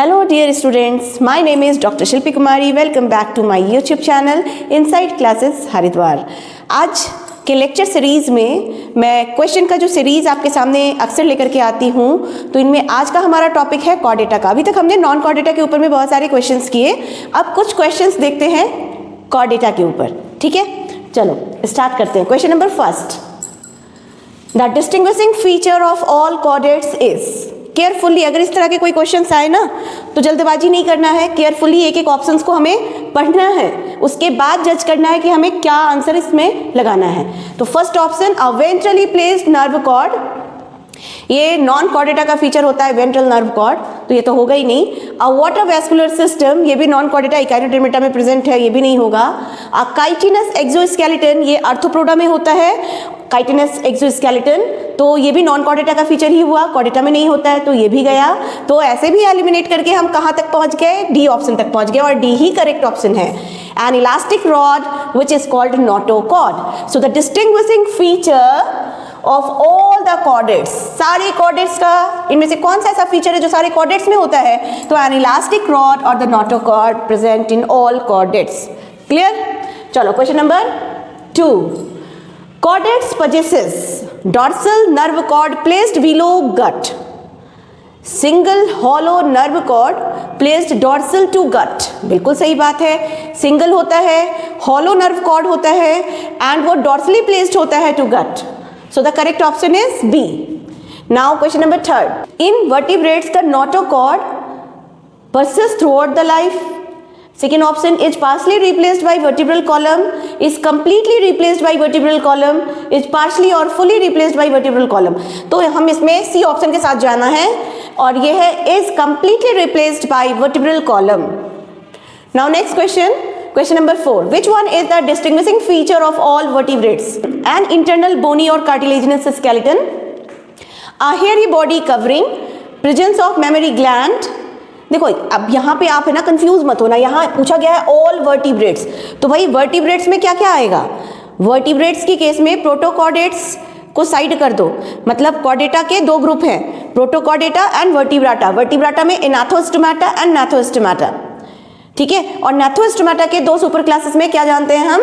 Hello dear students, my name is Dr. Shilpi Kumari. Welcome back to my YouTube channel Inside Classes Haridwar. आज के lecture series में मैं question का जो series आपके सामने अक्सर लेकर के आती हूँ, तो इनमें आज का हमारा टॉपिक है कॉर्डेटा का। अभी तक हमने नॉन कॉर्डेटा के ऊपर में बहुत सारे क्वेश्चंस किए, अब कुछ क्वेश्चंस देखते हैं कॉर्डेटा के ऊपर। ठीक है, चलो स्टार्ट करते हैं। Question number first, the distinguishing feature of all chordates is. Carefully अगर इस तरह के कोई क्वेश्चंस आए ना तो जल्दबाजी नहीं करना है, केयरफुली एक एक ऑप्शंस को हमें पढ़ना है, उसके बाद जज करना है कि हमें क्या आंसर इसमें लगाना है। तो फर्स्ट ऑप्शन, अ वेंट्रली प्लेस्ड नर्व कॉर्ड, ये नॉन कॉर्डेटा का फीचर होता है वेंट्रल नर्व कॉर्ड, तो ये तो होगा ही नहीं। अ वाटर वैस्कुलर सिस्टम, ये भी नॉन कॉर्डेटा इकाइनोडर्मिटा में प्रेजेंट है, ये भी नहीं होगा। अ काइटिनस एक्सोस्केलेटन, ये आर्थ्रोपोडा में होता है काइटिनस एक्सोस्केलेटन, तो ये भी नॉन कॉर्डेटा का फीचर ही हुआ, कॉर्डेटा में नहीं होता है, तो ये भी गया। तो ऐसे भी एलिमिनेट करके हम कहाँ तक पहुँच गए, डी ऑप्शन तक पहुँच गए, और डी ही करेक्ट ऑप्शन है। N elastic rod which is called notochord. So the distinguishing feature of all the chordates, सारे कॉर्डेट्स का इनमें से कौन सा ऐसा फीचर है जो सारे कॉर्डेट्स में होता है, तो एन इलास्टिक रॉड और the notochord present in all chordates. Clear. चलो question number 2, chordates possesses dorsal nerve cord placed below gut, single hollow nerve cord placed dorsal to gut. बिल्कुल सही बात है, सिंगल होता है, हॉलो नर्व कॉर्ड होता है एंड वो डॉर्सली प्लेस्ड होता है to gut. So the correct option is B. Now question number 3, in vertebrates the notochord persists throughout the life. Second option is partially replaced by vertebral column, is completely replaced by vertebral column, is partially or fully replaced by vertebral column. तो हम इसमें C option के साथ जाना है और ये है is completely replaced by vertebral column. Now next question, question number 4, which one is the distinguishing feature of all vertebrates? An internal bony or cartilaginous skeleton, a hairy body covering, presence of mammary gland। देखो अब यहाँ पे आप है ना confuse मत होना, यहाँ पूछा गया है ऑल वर्टिब्रेट्स, तो भाई वर्टिब्रेट्स में क्या क्या आएगा। वर्टिब्रेट्स की केस में प्रोटोकॉर्डेट्स को साइड कर दो, मतलब कॉर्डेटा के दो ग्रुप हैं, प्रोटोकॉर्डेटा एंड वर्टिब्राटा। वर्टिब्राटा में एनाथोस्टोमाटा एंड नाथोस्टोमाटा, ठीक है। और नाथोस्टोमाटा के दो सुपर क्लासेस में क्या जानते हैं हम,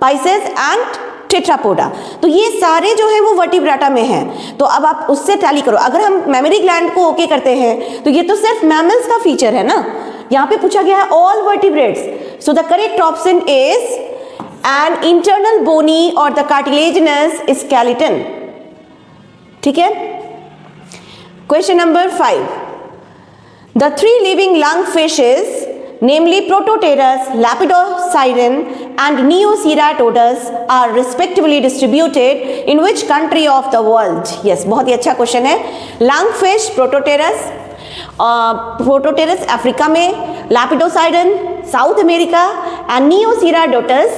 पाइसेस एंड टेट्रापोडा। तो ये सारे जो है वो वर्टिब्राटा में हैं, तो अब आप उससे टैली करो। अगर हम मेमोरी ग्लैंड को ओके करते हैं तो ये तो सिर्फ मैमल्स का फीचर है ना, यहाँ पे पूछा गया है all vertebrates. So the correct option is an internal bony और द कार्टिलेजिनस स्केलेटन। ठीक है। Question number 5, the 3 living lung fishes namely Prototerus, Lepidosiren and Neoceratodus are respectively distributed in which country of the world? Yes, बहुत ही अच्छा question है। Lungfish Prototerus, Prototerus Africa में, Lepidosiren south America and Neoceratodus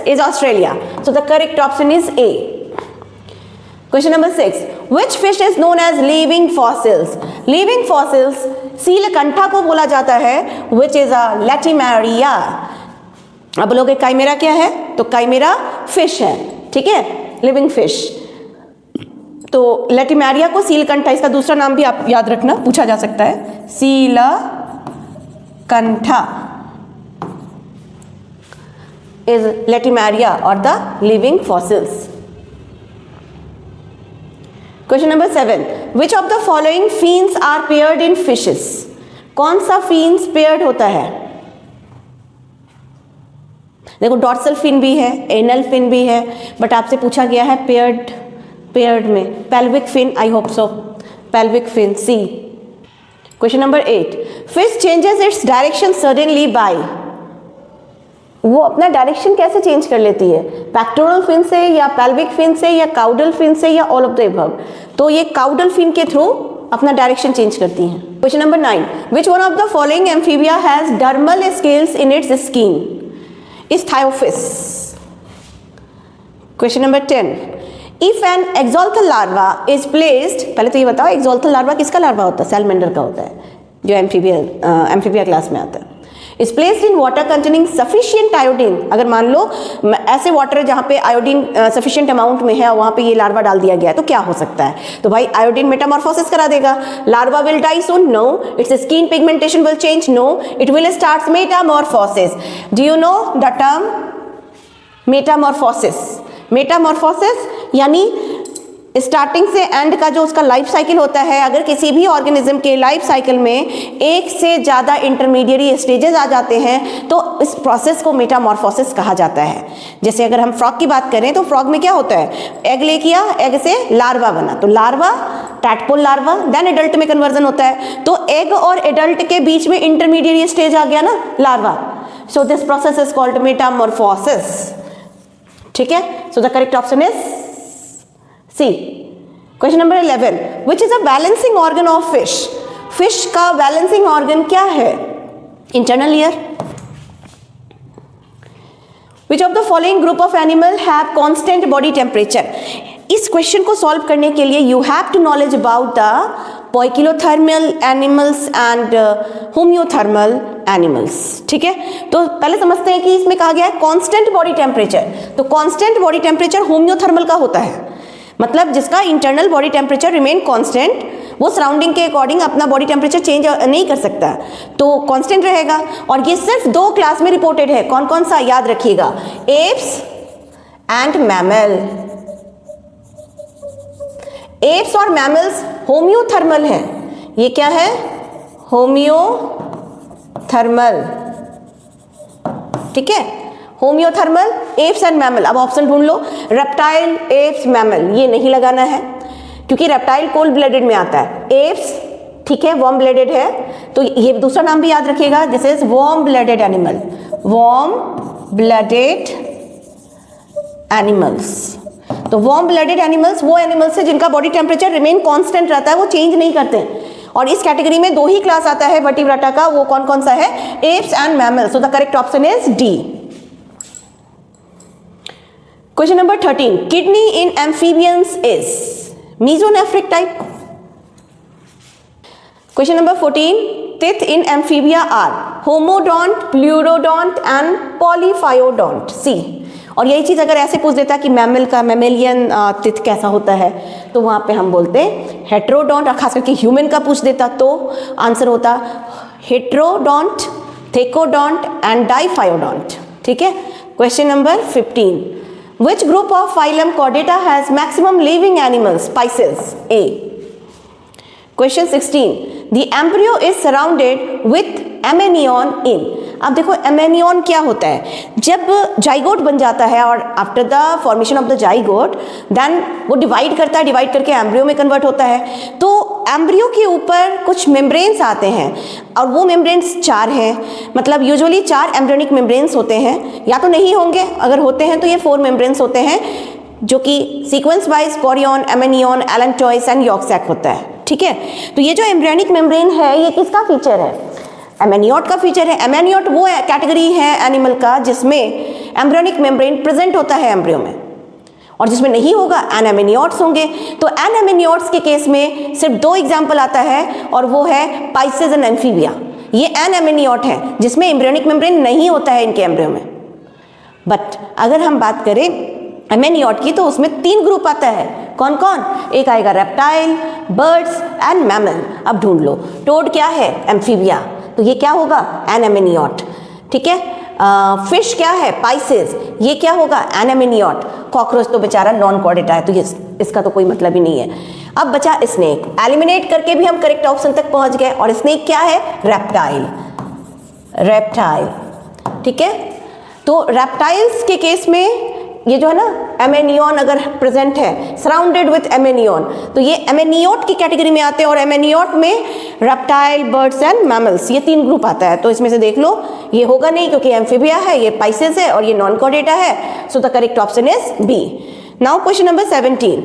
is Australia. So the correct option is A. Question number 6, which fish is known as living fossils? Living fossils सीलकंठा को बोला जाता है, which is a Latimeria। अब बोलोगे chimera क्या है, तो काइमेरा फिश है, ठीक है, लिविंग फिश। तो लैटिमेरिया को सीलकंठा, इसका दूसरा नाम भी आप याद रखना, पूछा जा सकता है, सीलकंठा is Latimeria or the living fossils. Question number 7, which of the following fins are paired in fishes? कौन सा fins paired होता है? देखो डॉर्सल फिन भी है, एनल फिन भी है, बट आपसे पूछा गया है पेयर्ड में। Pelvic fin, I hope so, pelvic fin C. Question number 8, fish changes its direction suddenly by, वो अपना डायरेक्शन कैसे चेंज कर लेती है, पेक्टोरल फिन से या पेल्विक फिन से या काउडल फिन से या ऑल ऑफ द अबव। तो ये काउडल फिन के थ्रू अपना डायरेक्शन चेंज करती हैं। Question number 9, which one of the following amphibia has dermal scales in its skin? Ichthyophis. Question number 10, if an axolotl larva is placed, पहले तो ये बताओ एक्सोल्थल लार्वा किसका लार्वा होता है, सैलमेंडर का होता है, जो एम्फीबिया क्लास में आता है। Is placed in water containing sufficient iodine. अगर मान लो ऐसे वाटर जहाँ पे आयोडीन सफिशिएंट अमाउंट में है, वहाँ पे ये लार्वा डाल दिया गया है, तो क्या हो सकता है? तो भाई आयोडीन मेटामॉर्फोसिस करा देगा। Larva will die soon? No. Its skin pigmentation will change? No. It will start metamorphosis. Do you know the term metamorphosis? Metamorphosis यानी स्टार्टिंग से एंड का जो उसका लाइफ साइकिल होता है, अगर किसी भी ऑर्गेनिज्म के लाइफ साइकिल में एक से ज़्यादा इंटरमीडिएट स्टेजेस आ जाते हैं तो इस प्रोसेस को मेटामॉर्फोसिस कहा जाता है। जैसे अगर हम फ्रॉग की बात करें तो फ्रॉग में क्या होता है? एग ले किया, एग से लार्वा बना, तो larva tadpole larva, then adult में कन्वर्जन होता है। तो एग और एडल्ट के बीच में इंटरमीडिएट स्टेज आ गया ना, larva. So this process is called metamorphosis. ठीक है, so the correct option is C. Question number 11, which is a balancing organ of fish? Fish का बैलेंसिंग ऑर्गन क्या है? Internal ear. Which of the following group of animal have constant body temperature? इस question को solve करने के लिए you have to knowledge about the poikilothermal animals and homeothermal animals. ठीक है, तो पहले समझते हैं कि इसमें कहा गया है कांस्टेंट बॉडी टेम्परेचर। तो कांस्टेंट बॉडी टेम्परेचर होम्योथर्मल का होता है, मतलब जिसका internal body temperature remain constant, वो सराउंडिंग के अकॉर्डिंग अपना बॉडी टेम्परेचर चेंज नहीं कर सकता, तो कांस्टेंट रहेगा। और ये सिर्फ 2 क्लास में रिपोर्टेड है। कौन कौन सा? याद रखिएगा, एप्स एंड मैमल। एप्स और मैमल्स होम्योथर्मल है। ये क्या है? होम्योथर्मल। ठीक है, होम्योथर्मल, एप्स एंड मैमल। अब ऑप्शन ढूंढ लो, रेप्टाइल, एप्स, मैमल। ये नहीं लगाना है क्योंकि रेप्टाइल कोल्ड ब्लडेड में आता है। एप्स ठीक है वार्म ब्लडेड है, तो ये दूसरा नाम भी याद रखिएगा, this is warm blooded animal. Warm blooded animals. तो वार्म ब्लडेड एनिमल्स वो एनिमल्स है जिनका बॉडी टेम्परेचर रिमेन कांस्टेंट रहता है, वो चेंज नहीं करते। और इस कैटेगरी में 2 ही क्लास आता है वर्टिब्रेटा का, वो कौन कौन सा है? Apes and mammal. So the correct option is D. Question number 13. Kidney in amphibians is mesonephric type. Question number 14. Teeth in amphibia are homodont, pleurodont and polyphyodont. C. और यही चीज अगर ऐसे पूछ देता कि मैमल का मैमेलियन टिथ कैसा होता है, तो वहां पे हम बोलते हेट्रोडोंट। और खास करके ह्यूमन का पूछ देता तो आंसर होता हेट्रोडोंट, थेकोडोंट एंड डाइफायोडोंट। ठीक है, question number 15. Which group of phylum Chordata has maximum living animals? Pisces. A. Question 16. The embryo is surrounded with amnion in. अब देखो एमेनियन क्या होता है? जब जाइगोट बन जाता है और after the formation of the zygote then वो डिवाइड करता है, डिवाइड करके एम्ब्रियो में कन्वर्ट होता है। तो एम्ब्रियो के ऊपर कुछ मेम्ब्रेन्स आते हैं और वो मेम्ब्रेन्स 4 हैं, मतलब यूजुअली 4 एम्ब्रियोनिक मेम्ब्रेन्स होते हैं, या तो नहीं होंगे, अगर होते हैं तो ये 4 मेम्ब्रेन्स होते हैं, जो कि sequence wise chorion, amnion, allantois and yolk sac होता है। ठीक है, तो ये जो एम्ब्रियोनिक मेम्ब्रेन है ये किसका फीचर है? एमेनियोट का फीचर है। एमेनियोट वो कैटेगरी है एनिमल का जिसमें एम्ब्रियोनिक मेम्ब्रेन प्रेजेंट होता है एम्ब्रियो में, और जिसमें नहीं होगा एनामेनियोट्स होंगे। तो एनामेनियोट्स के केस में सिर्फ 2 एग्जाम्पल आता है, और वो है पाइसेस एंड एम्फीबिया। ये एनामेनियोट है जिसमें एम्ब्रियोनिक मेम्ब्रेन नहीं होता है इनके एम्ब्रियो में। बट अगर हम बात करें एमेनियोट की तो उसमें 3 ग्रुप आता है। कौन कौन? एक आएगा रेप्टाइल, बर्ड्स एंड मैमल। अब ढूंढ लो, टोड क्या है? एम्फीबिया, तो ये क्या होगा? एनामेनियोट। ठीक है, फिश क्या है? पाइसेस, ये क्या होगा? एनामेनियोट। कॉकरोच तो बेचारा नॉन कॉर्डेटा है, तो ये इसका तो कोई मतलब ही नहीं है। अब बचा स्नेक, एलिमिनेट करके भी हम करेक्ट ऑप्शन तक पहुंच गए, और स्नेक क्या है? रेप्टाइल। रेप्टाइल, ठीक है। तो रेप्टाइल्स के केस में ये जो है ना एमेनियन अगर प्रेजेंट है सराउंडेड विथ एमेनियन, तो ये एमेनियोट की कैटेगरी में आते हैं, और एमेनियोट में रेप्टाइल, बर्ड्स एंड मैमल्स, ये 3 ग्रुप आता है। तो इसमें से देख लो, ये होगा नहीं क्योंकि एम्फीबिया है, ये पाइसेस है और ये नॉन कॉर्डेटा है। So the correct option is B. Now question number 17.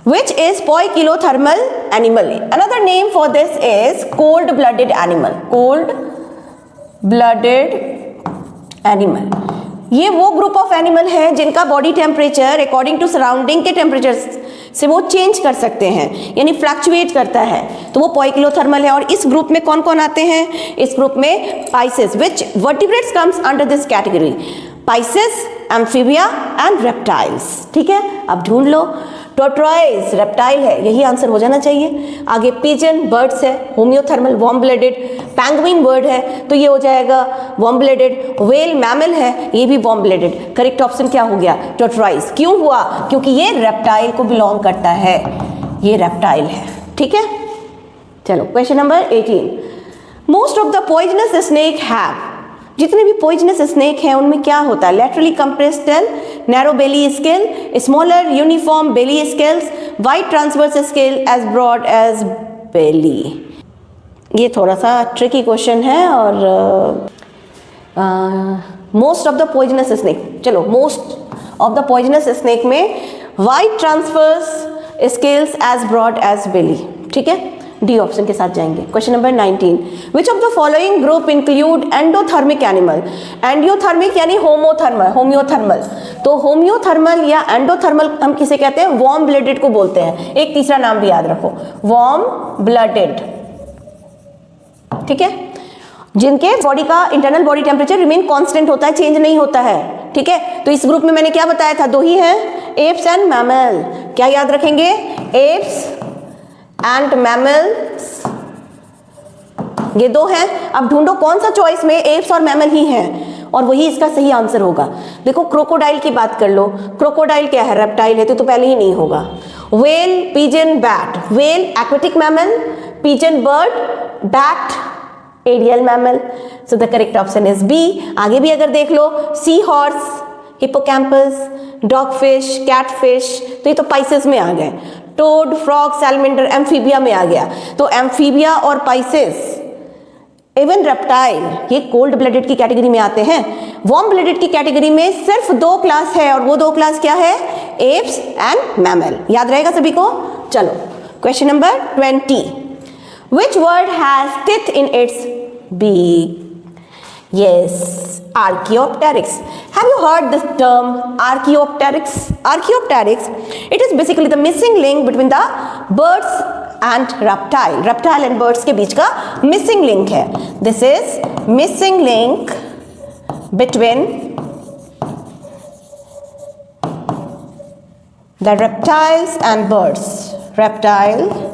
Which is poikilothermal animal? Another name for this is cold-blooded animal. Cold-blooded animal. ये वो ग्रुप ऑफ एनिमल है जिनका body temperature according to surrounding के temperature से वो change कर सकते हैं, यानी फ्लक्चुएट करता है, तो वो पोइकिलोथर्मल है। और इस ग्रुप में कौन कौन आते हैं? इस ग्रुप में Pisces, which vertebrates comes under this category? Pisces, amphibia and reptiles. ठीक है, अब ढूंढ लो। टोर्टोइस रेप्टाइल है, यही आंसर हो जाना चाहिए। आगे पिजन बर्ड्स है, homeothermal warm blooded. Penguin bird है तो ये हो जाएगा वार्म ब्लडेड। व्हेल मैमल है, ये भी वार्म ब्लडेड। करेक्ट ऑप्शन क्या हो गया? टोर्टोइस। क्यों हुआ? क्योंकि ये रेप्टाइल को बिलोंग करता है, ये रेप्टाइल है। ठीक है, चलो question number 18। Most of the poisonous snake have, जितने भी पॉइजनस स्नेक हैं उनमें क्या होता है? Laterally compressed tail, narrow belly scale, smaller uniform belly scales, wide transverse scale, as broad as belly. ये थोड़ा सा ट्रिकी क्वेश्चन है। और most of the poisonous snake, चलो most of the poisonous snake में wide transverse scales as broad as belly. ठीक है, D option के साथ जाएंगे। Question number 19, which of the following group include endothermic animal? Endothermic यानी होमोथर्मल, होम्योथर्मल। तो homeothermal या एंडोथर्मल हम किसे कहते हैं? वार्म ब्लडेड को बोलते हैं। एक तीसरा नाम भी याद रखो, वार्म ब्लडेड। ठीक है, जिनके बॉडी का internal body temperature remain constant होता है, चेंज नहीं होता है। ठीक है, तो इस ग्रुप में मैंने क्या बताया था? दो ही हैं, एप्स एंड मैमल। क्या याद रखेंगे? एप्स एंड मैमल्स, ये दो हैं। अब ढूंढो कौन सा चॉइस में एप्स और मैमल ही हैं, और वही इसका सही आंसर होगा। देखो क्रोकोडाइल की बात कर लो, क्रोकोडाइल क्या है? रेप्टाइल है, तो पहले ही नहीं होगा। Whale, pigeon, bat. Whale aquatic mammal, pigeon bird, bat aerial mammal. So the correct option is B. आगे भी अगर देख लो, sea horse, hippocampus, dogfish, catfish, तो ये तो पाइसेस में आ गए। टोड, फ्रॉग, सैलमेंडर एम्फीबिया में आ गया। तो एम्फीबिया और पाइसेस, इवन रेप्टाइल, ये कोल्ड ब्लडेड की कैटेगरी में आते हैं। वार्म ब्लडेड की कैटेगरी में सिर्फ दो क्लास है, और वो दो क्लास क्या है? Apes and mammal. याद रहेगा सभी को? चलो question number 20, which bird has teeth in its beak? Yes, Archaeopteryx. Have you heard this term Archaeopteryx? Archaeopteryx, it is basically the missing link between the birds and reptile. Reptile and birds के बीच का missing link है. This is missing link between the reptiles and birds. Reptiles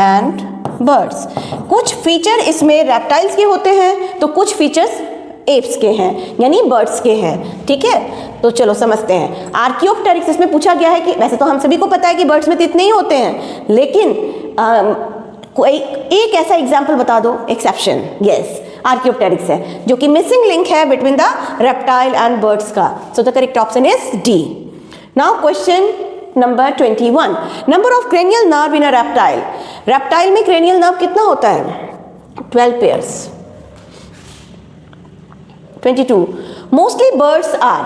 and birds. कुछ feature इसमें reptiles के होते हैं, तो कुछ फीचर्स एप्स के हैं, यानी बर्ड्स के हैं। ठीक है, तो चलो समझते हैं। आर्कियोप्टेरिक्स इसमें पूछा गया है कि वैसे तो हम सभी को पता है कि बर्ड्स में तो इतने ही होते हैं, लेकिन कोई एक ऐसा एग्जाम्पल बता दो, एक्सेप्शन। यस, आर्कियोप्टेरिक्स है, जो कि मिसिंग लिंक है between the reptile and birds का। So the correct option is D. Now question number 21, number of cranial nerve in a reptile. Reptile में क्रेनियल नर्व कितना होता है? 12 pairs. 22, mostly birds are,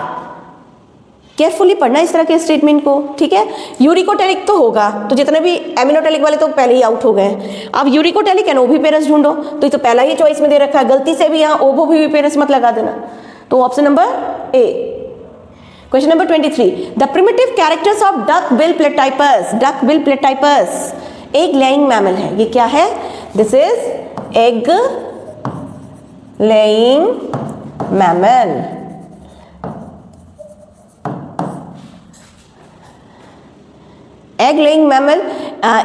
carefully पढ़ना इस तरह के स्टेटमेंट को। ठीक है, यूरिकोटेलिक तो होगा, तो जितने भी एमिनोटेलिक वाले तो पहले ही आउट हो गए। अब यूरिकोटेलिक एंड ओविपेरस ढूंढो, तो ये तो पहला ही चॉइस में दे रखा है, गलती से भी यहाँ ओवोविविपेरस मत लगा देना। तो option number A. Question number 23. The primitive characters of duck-bill platypus. Duck-bill platypus egg laying mammal है। ये क्या है? This is egg laying mammal. Egg laying mammal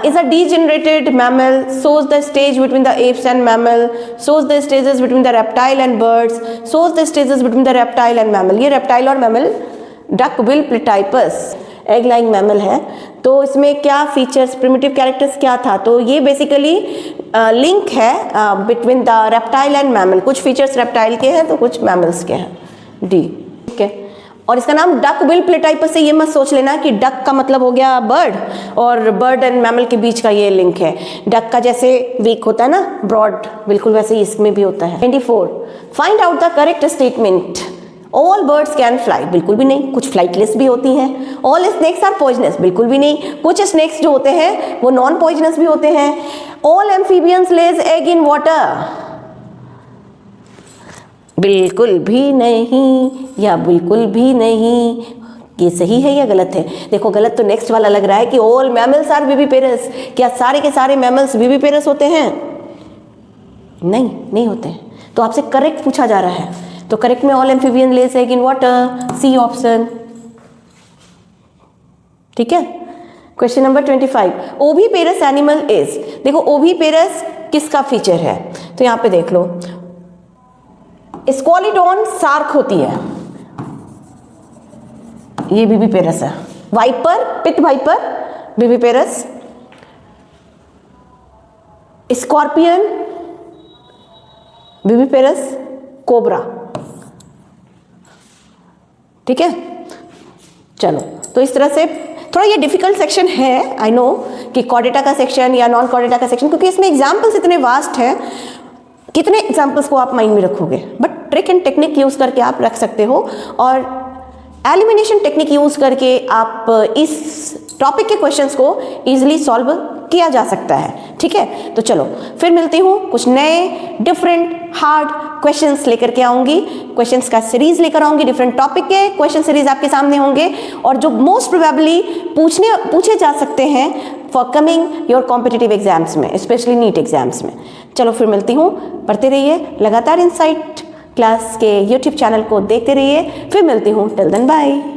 is a degenerated mammal, shows the stage between the apes and mammal, shows the stages between the reptile and birds, shows the stages between the reptile and mammal. ये reptile और mammal duck bill platypus egg laying mammal है। तो इसमें क्या features, primitive characters क्या था? तो ये बेसिकली लिंक है between the reptile and mammal. कुछ फीचर्स रेप्टाइल के हैं तो कुछ मैमल्स के हैं। डी। ठीक है, और इसका नाम डक बिल प्लेटाइपस से ये मत सोच लेना कि डक का मतलब हो गया बर्ड, और बर्ड एंड मैमल के बीच का ये लिंक है। डक का जैसे वीक होता है ना, ब्रॉड, बिल्कुल वैसे ही इसमें भी होता है। 24, find out the correct statement. All birds can fly, बिल्कुल भी नहीं, कुछ फ्लाइटलेस भी होती हैं। ऑल स्नेक्स आर पॉइजनस, बिल्कुल भी नहीं, कुछ स्नेक्स जो होते हैं वो नॉन पॉइजनस भी होते हैं। All amphibians lays egg in water, बिल्कुल भी नहीं, या बिल्कुल भी नहीं। ये सही है या गलत है? देखो गलत तो नेक्स्ट वाला लग रहा है कि ऑल मैमल्स आर विविपेरस। क्या सारे के सारे मैमल्स विविपेरस होते हैं? नहीं, नहीं होते हैं। तो आपसे करेक्ट पूछा जा रहा है, तो करेक्ट में all amphibian lays egg in water, C option. ठीक है। Question number 25, oviparous animal is. देखो ओविपेरस किसका फीचर है? तो यहां पे देख लो, स्क्वालिडॉन शार्क होती है, ये विविपेरस है। Viper, pit viper viviparous. Scorpion viviparous, cobra. ठीक है, चलो। तो इस तरह से थोड़ा ये डिफिकल्ट सेक्शन है, आई नो, कि कॉर्डेटा का सेक्शन या नॉन कॉर्डेटा का सेक्शन, क्योंकि इसमें एग्जाम्पल्स इतने वास्ट हैं, कितने एग्जाम्पल्स को आप माइंड में रखोगे। But trick and technique use करके आप रख सकते हो, और एलिमिनेशन टेक्निक यूज करके आप इस टॉपिक के क्वेश्चंस को इजीली सॉल्व किया जा सकता है। ठीक है, तो चलो फिर मिलती हूँ, कुछ नए डिफरेंट हार्ड क्वेश्चंस लेकर के आऊंगी, क्वेश्चंस का सीरीज लेकर आऊंगी, डिफरेंट टॉपिक के क्वेश्चन सीरीज आपके सामने होंगे, और जो मोस्ट प्रोबेबली पूछे जा सकते हैं for coming your competitive exams में, स्पेशली नीट एग्जाम्स में। चलो फिर मिलती हूँ, पढ़ते रहिए लगातार, इनसाइट क्लास के यूट्यूब चैनल को देखते रहिए। फिर मिलती हूँ, टिल देन बाय।